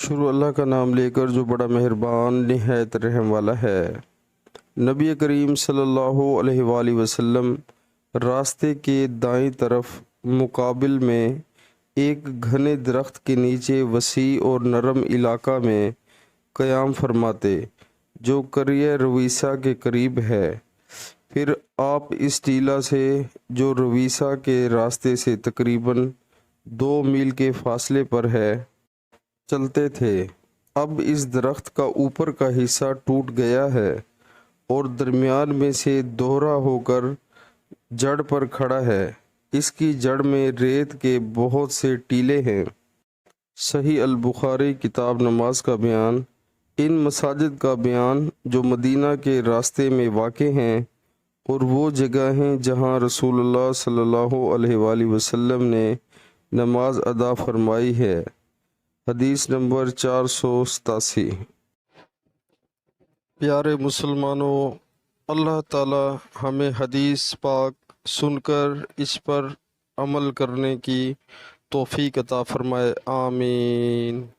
شروع اللہ کا نام لے کر جو بڑا مہربان نہایت رحم والا ہے۔ نبی کریم صلی اللہ علیہ وآلہ وسلم راستے کے دائیں طرف مقابل میں ایک گھنے درخت کے نیچے وسیع اور نرم علاقہ میں قیام فرماتے جو قریہ رویسا کے قریب ہے۔ پھر آپ اس ٹیلہ سے جو رویسا کے راستے سے تقریباً 2 میل کے فاصلے پر ہے چلتے تھے۔ اب اس درخت کا اوپر کا حصہ ٹوٹ گیا ہے اور درمیان میں سے دوہرا ہو کر جڑ پر کھڑا ہے۔ اس کی جڑ میں ریت کے بہت سے ٹیلے ہیں۔ صحیح البخاری کتاب نماز کا بیان۔ ان مساجد کا بیان جو مدینہ کے راستے میں واقع ہیں اور وہ جگہ ہیں جہاں رسول اللہ صلی اللہ علیہ وآلہ وسلم نے نماز ادا فرمائی ہے۔ حدیث نمبر 487۔ پیارے مسلمانوں، اللہ تعالی ہمیں حدیث پاک سن کر اس پر عمل کرنے کی توفیق عطا فرمائے، آمین۔